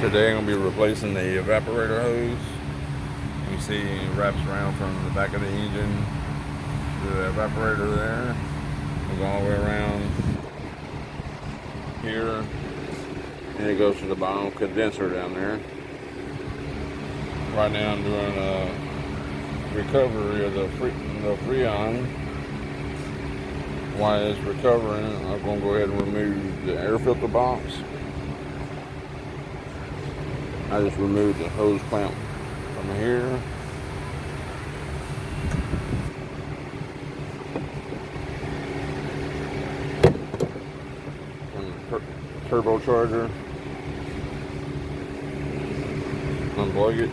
Today I'm going to be replacing the evaporator hose. You can see it wraps around from the back of the engine to the evaporator there. It goes all the way around here, and it goes to the bottom condenser down there. Right now I'm doing a recovery of the Freon. While it's recovering, I'm going to go ahead and remove the air filter box. I just removed the hose clamp from here. And the turbocharger. Unplug it.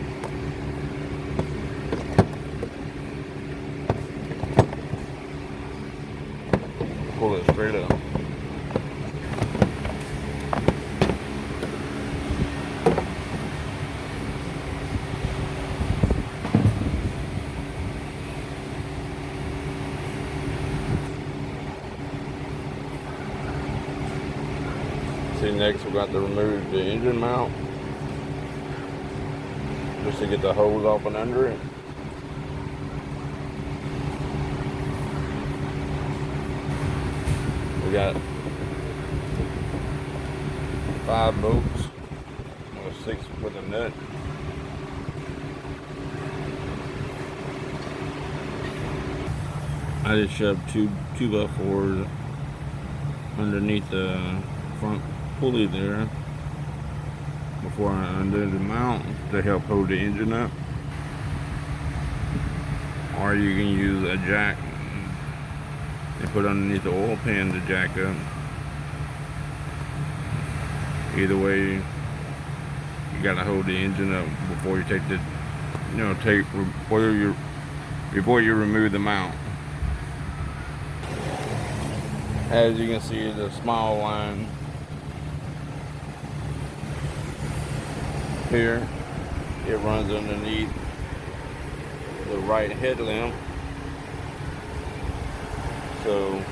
Pull it straight up. See, next we got to remove the engine mount just to get the hose off and under it. We got 5 bolts with 6 with a nut. I just shoved two 2x4s underneath the front pulley there before I undo the mount to help hold the engine up. Or you can use a jack and put underneath the oil pan to jack up. Either way, you gotta hold the engine up before you take the, before you remove the mount. As you can see, the small line here, it runs underneath the right headlamp. So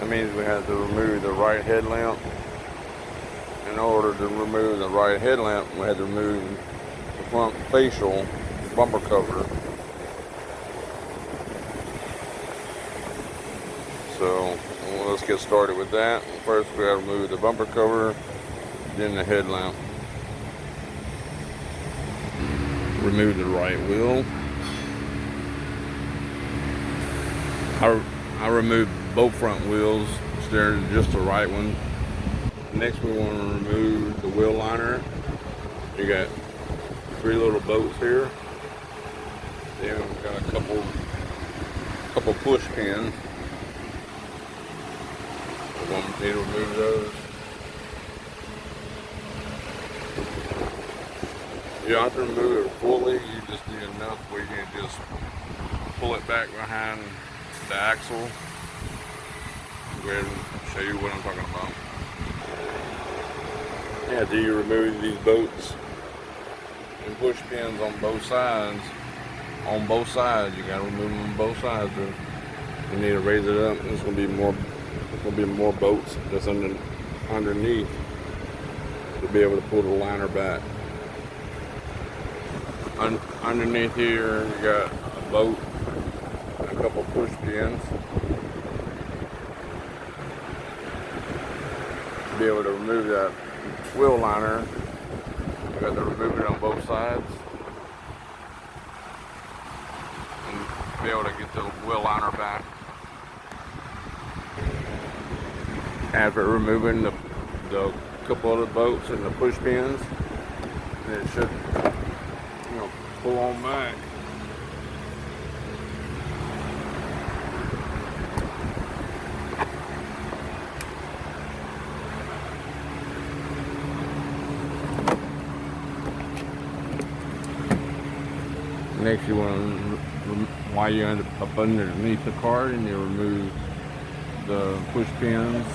that means we have to remove the right headlamp. In order to remove the right headlamp, we had to remove the front facial bumper cover. So let's get started with that. First we have to remove the bumper cover, then the headlamp. Remove the right wheel. I removed both front wheels, steering just the right one. Next we want to remove the wheel liner. You got 3 little bolts here. Then we've got a couple push pins. We're going to need to remove those. You don't have to remove it fully, you just need enough where you can just pull it back behind the axle. Go ahead and show you what I'm talking about. After you remove these bolts and push pins on both sides, you gotta remove them on both sides. You need to raise it up. There's gonna be more bolts that's underneath to be able to pull the liner back. Underneath here, you got a bolt and a couple push pins to be able to remove that wheel liner. You got to remove it on both sides and be able to get the wheel liner back. After removing the couple of the bolts and the push pins, it should pull on back. Next, you want to, while you're up underneath the car, and you remove the push pins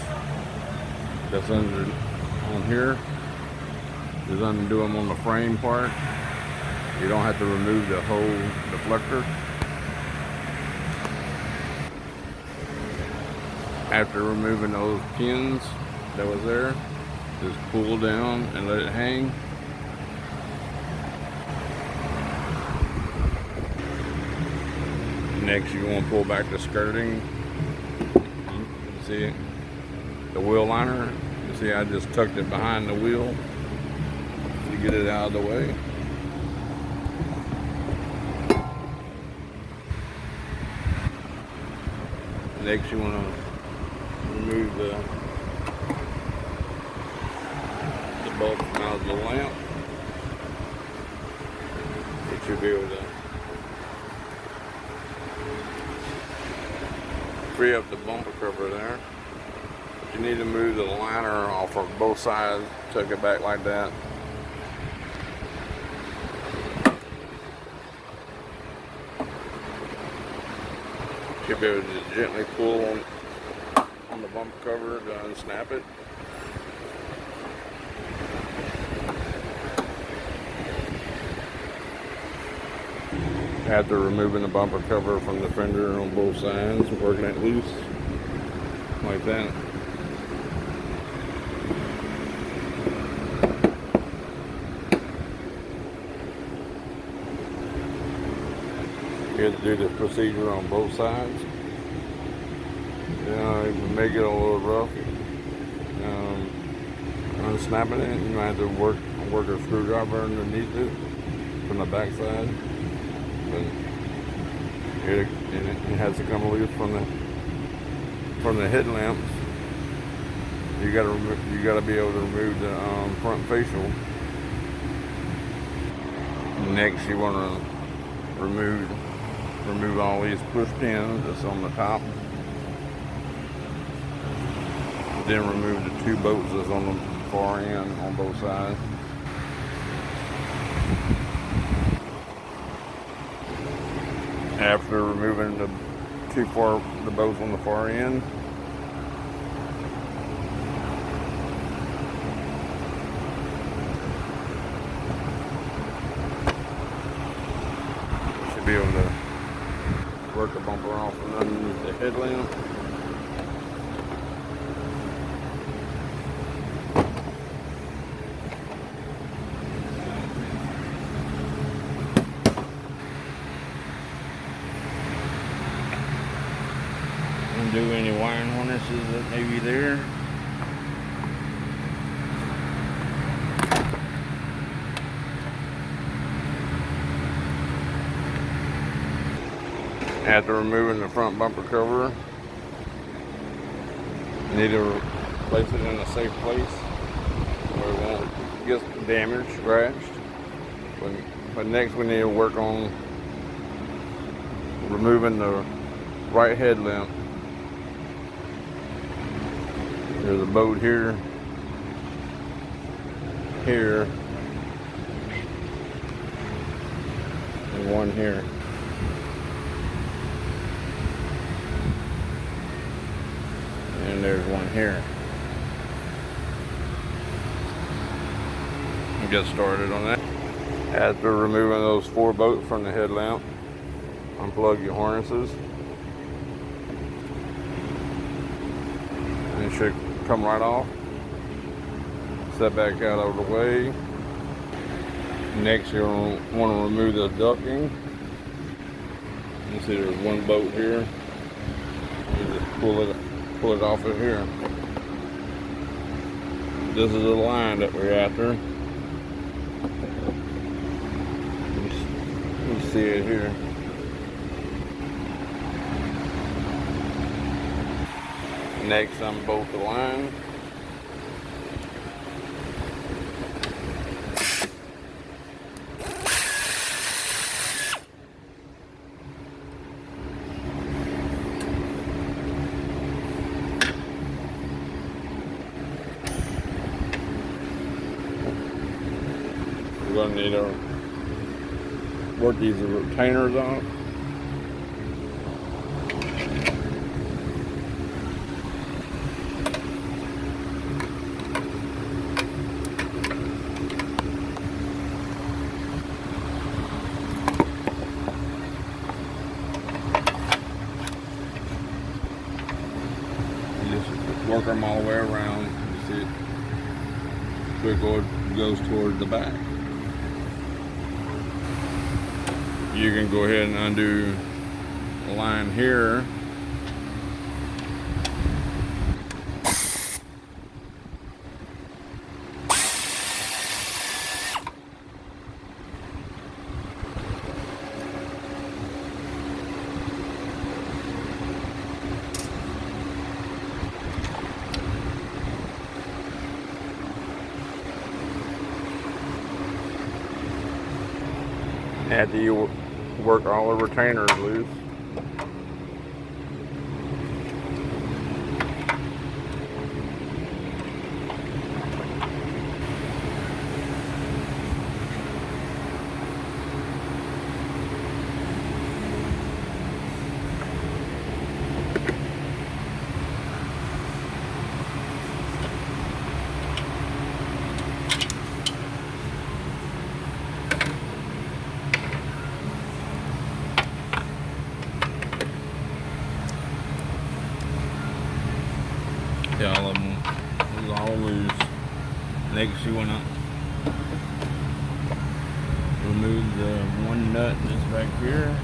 that's on here. Just undo them on the frame part. You don't have to remove the whole deflector. After removing those pins that was there, just pull down and let it hang. Next, you want to pull back the skirting. You can see it, the wheel liner. You see I just tucked it behind the wheel to get it out of the way. Next, you want to remove the bolt from out of the lamp. You should be able to free up the bumper cover there. But you need to move the liner off of both sides, tuck it back like that. Should be able to gently pull on the bumper cover to unsnap it. After removing the bumper cover from the fender on both sides, working it loose like that. You have to do this procedure on both sides. You know, you can make it a little rough. Unsnapping it, you might have to work a screwdriver underneath it from the back side. But it has to come loose from the headlamps. You gotta be able to remove the front facial. Next, you want to remove all these push pins that's on the top. Then remove the two bolts that's on the far end on both sides. After removing the bolts on the far end, you should be able to work the bumper off and underneath the headlamp. Undo any wiring harnesses that may be there. After removing the front bumper cover, you need to place it in a safe place where it won't get damaged, scratched. But next we need to work on removing the right headlamp. There's a bolt here, and one here. And there's one here. We'll get started on that. After removing those 4 bolts from the headlamp, unplug your harnesses. And it should come right off. Set back out of the way. Next, you'll want to remove the ducting. You see there's one bolt here. You just pull it off of here. This is the line that we're after. You see it here. Next, unbolt the line. We're going to need to work these retainers off. Work them all the way around. You see it? So it goes toward the back. You can go ahead and undo line here. After you work all the retainers loose. Yeah, all of them is all loose. Next, you want to remove the one nut that's back here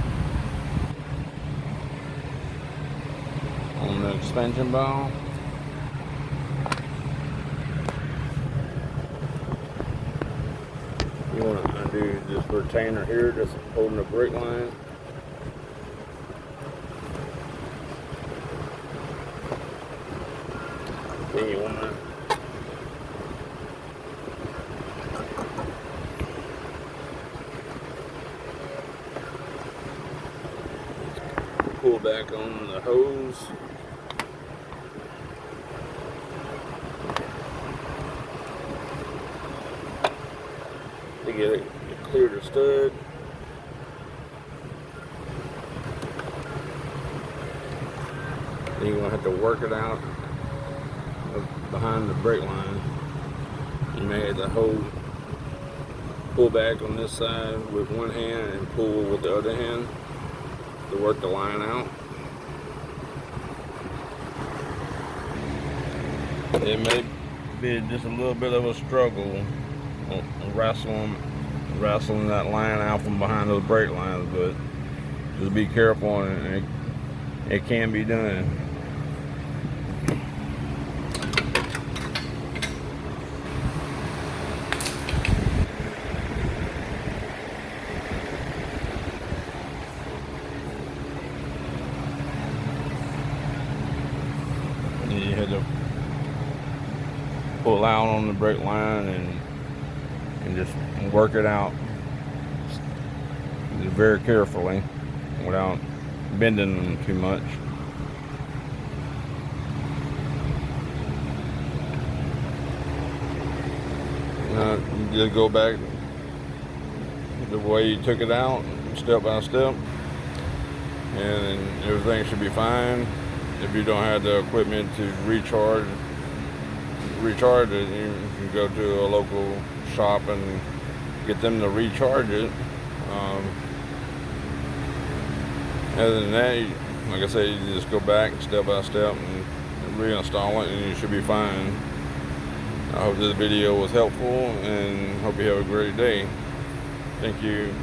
on the expansion valve. You want to undo this retainer here that's holding the brake line. Then you want to pull back on the hose. To get it clear the stud. Then you're going to have to work it out behind the brake line. You may have to pull back on this side with one hand and pull with the other hand to work the line out. It may be just a little bit of a struggle wrestling that line out from behind those brake lines, but just be careful, and it can be done. You had to pull out on the brake line and just work it out very carefully without bending them too much. You just go back the way you took it out, step by step, and everything should be fine. If you don't have the equipment to recharge it, you can go to a local shop and get them to recharge it. Other than that, like I said, you just go back step by step and reinstall it, and you should be fine. I hope this video was helpful, and hope you have a great day. Thank you.